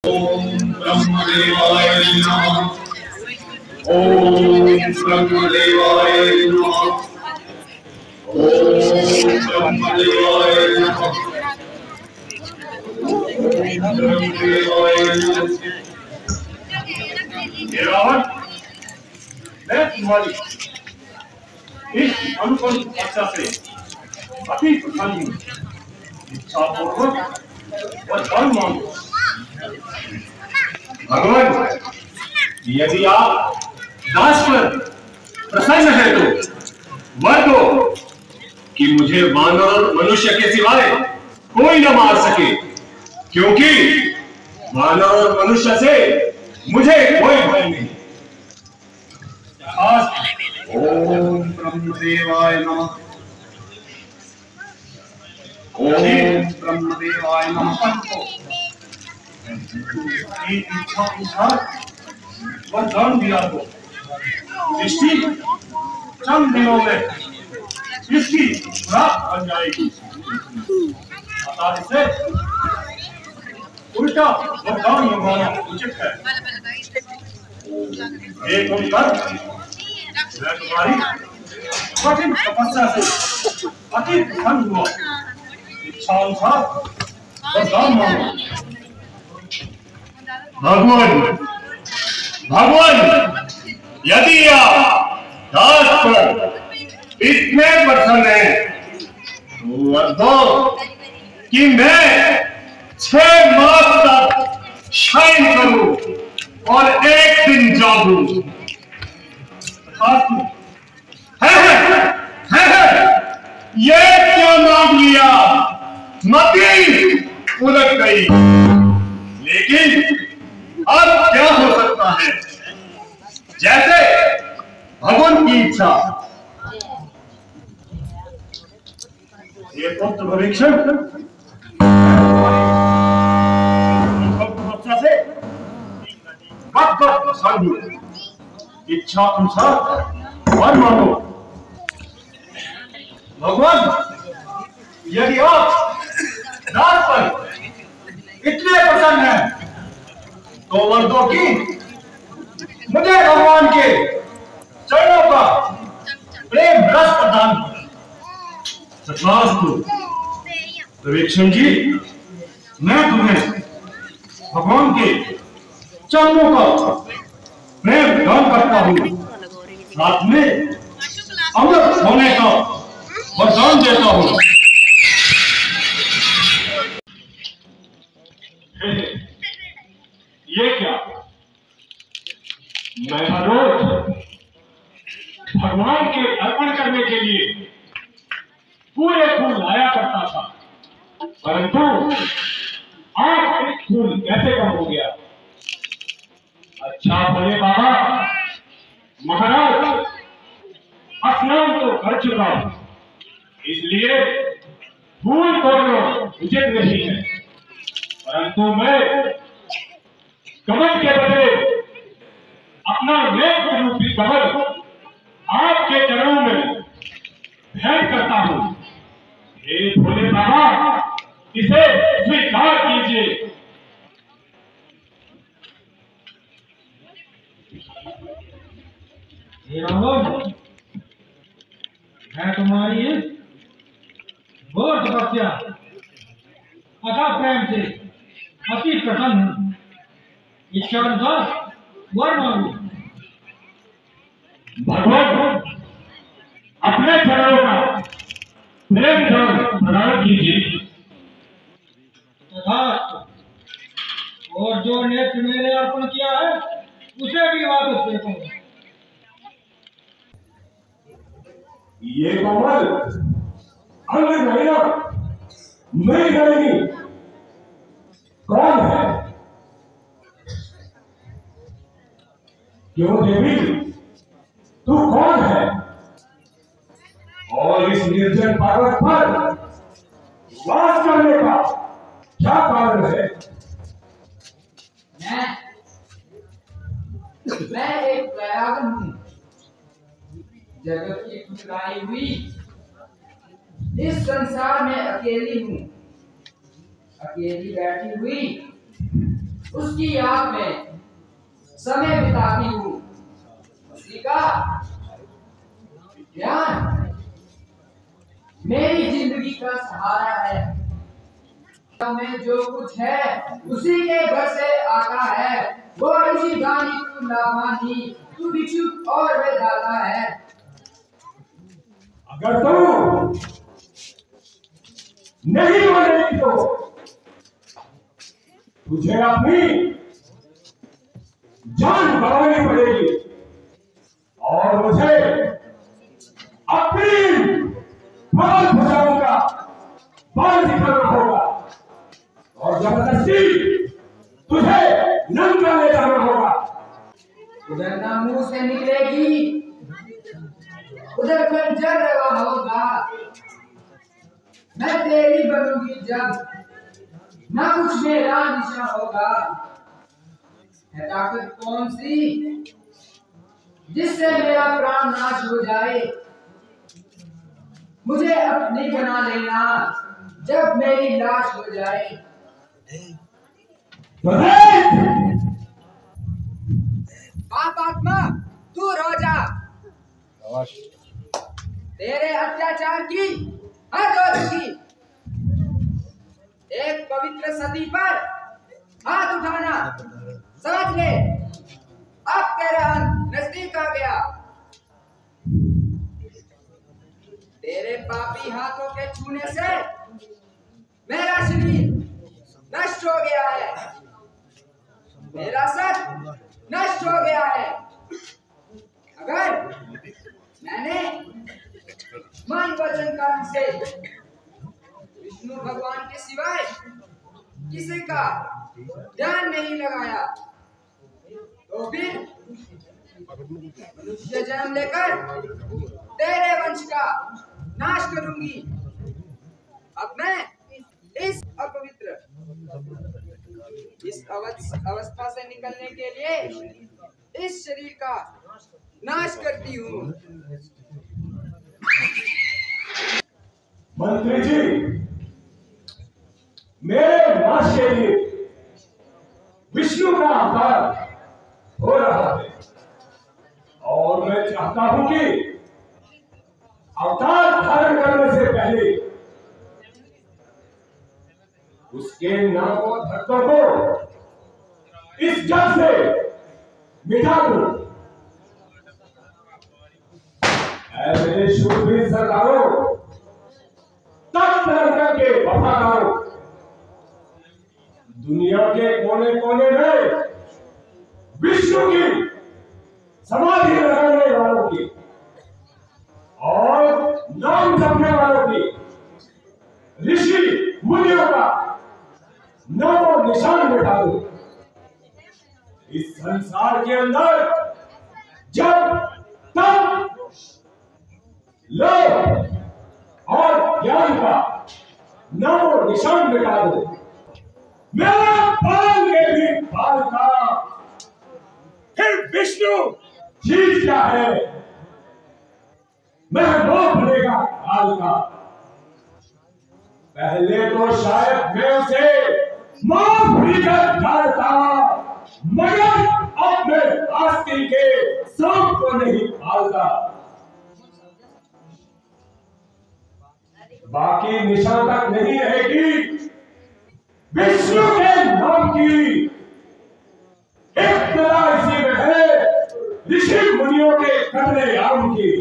ओम ब्रह्मदेवाय नमः। ओम ब्रह्मदेवाय नमः। ओम ब्रह्मदेवाय नमः। ओम ब्रह्मदेवाय नमः। रावण, मैं तुम्हारी इस अनुपम तपस्या से अति प्रसन्न हूँ। इच्छा पूर्वक वरदान मांगो। भगवान, यदि आप दास पर प्रसन्न है तो वर दो कि मुझे वानर और मनुष्य के सिवाय कोई न मार सके, क्योंकि वानर और मनुष्य से मुझे कोई भय नहीं। ओम ब्रह्मदेवाय नमः। ओम ब्रह्मदेवाय नमः। इच्छा अनुसार वरदान दिया हो। दृष्टि चंद दिनों में इसकी प्राप्त बन जाएगी। अतः इसे उल्टा वरदान मंगाना उचित है। एक होकर मैं तुम्हारी कठिन तपस्या से अति प्रसन्न हुआ। इच्छा अनुसार वरदान मांगो। भगवान, भगवान, यदि आप दास पर इतने प्रसन्न हैं तो वर दो कि मैं 6 मास तक शयन करूं और एक दिन जागूं। ये क्या मांग लिया? मती उलट गई। लेकिन अब क्या हो सकता है? जैसे भगवान की इच्छा। ये पुत्र भविष्य से वक्त प्रसन्न। इच्छा अनुसार वर मांगो। भगवान, यदि आप दास पर इतने प्रसन्न हैं तो वर दो कि मुझे भगवान के चरणों का प्रेम रस प्रदान करें। तथास्तु। विवेक्षण जी, मैं तुम्हें भगवान के चरणों का प्रेम दान करता हूँ, साथ में अमृत होने का वरदान देता हूँ। ये क्या? मैं हर रोज भगवान के अर्पण करने के लिए पूरे फूल लाया करता था, परंतु आज एक फूल कैसे कम हो गया? अच्छा बोले बाबा, महाराज स्नान तो कर चुका हूं, इसलिए फूल तोड़ना उचित नहीं है, परंतु मैं कमल के बदले अपना नेत्र रूपी कमल आपके चरणों में भेंट करता हूं। हे भोले बाबा, इसे स्वीकार कीजिए। रावण, मैं तुम्हारी घोर तपस्या अथाह प्रेम से अति प्रसन्न हूं। इच्छा अनुसार वर मांगो। भगवान, अपने चरणों का प्रेम दान प्रदान कीजिए। तथास्तु। और जो नेत्र मैंने अर्पण किया है उसे भी वापस देता हूं। ये कमल अंग नहीं, नहीं करेगी। कौन है? क्यों देवी, तू कौन है? और इस निर्जन पर्वत पर वास करने का क्या कारण है? मैं एक वैरागन हूँ, जगत की ठुकराई हुई इस संसार में अकेली हूँ, अकेली बैठी हुई उसकी याद में समय बिताती हूँ। उसी का ज्ञान मेरी जिंदगी का सहारा है। में जो कुछ है उसी के घर से आता है। वो ऋषि गानी तू लामानी, तू भिक्षुक और वे दाता है। अगर तू नहीं मानेगी तो तुझे अपनी जान गंवानी पड़ेगी और मुझे अपनी बाल भुजाओं का बाल दिखाना होगा और जबरदस्ती तुझे लंका ले जाना होगा। उधर ना मुंह से निकलेगी, उधर खंजर लगा होगा। मैं तेरी बनूंगी जब ना कुछ मेरा निशा होगा। है ताकत कौन सी जिससे मेरा प्राण नाश हो जाए। मुझे अपनी बना लेना जब मेरी लाश हो जाए। पापात्मा तू रो जा। तेरे अत्याचार की हद हो चुकी। एक पवित्र सती पर हाथ उठाना समझ ले। अब तेरा अंत नजदीक आ गया। तेरे पापी हाथों के छूने से मेरा शरीर नष्ट हो गया है। मेरा सत नष्ट हो गया है। अगर मैंने मन वचन कर्म से विष्णु भगवान के सिवाय किसी का ध्यान नहीं लगाया तो फिर मनुष्य जन्म लेकर तेरे वंश का नाश करूंगी। अब मैं इस अपवित्र इस अवस्था से निकलने के लिए इस शरीर का नाश करती हूँ। मंत्री जी, मेरे नाश के लिए विष्णु का अवतार हो रहा है और मैं चाहता हूं कि अवतार धारण करने से पहले उसके नाम और धरतों को इस जग से मिटा दूं। मेरे शूरवीर सरदारों, तख्त के वफादारों, दुनिया के कोने कोने में विष्णु की समाधि लगाने वालों की और नाम जपने वालों की, ऋषि मुनियों का नाम और निशान मिटा दो। इस संसार के अंदर जब तब लोभ और ज्ञान का नाम और निशान मिटा दो। मेरा बाल के भी बाल का फिर विष्णु चीज क्या है। मैं मोह बनेगा काल का। पहले तो शायद मैं उसे माफ भी कर डालता, मगर अब मैं आस्तीन के सांप को नहीं पालता। बाकी निशान तक नहीं रहेगी विष्णु के नाम की इब्तदा इसी में है ऋषि मुनियों के कतले आम की।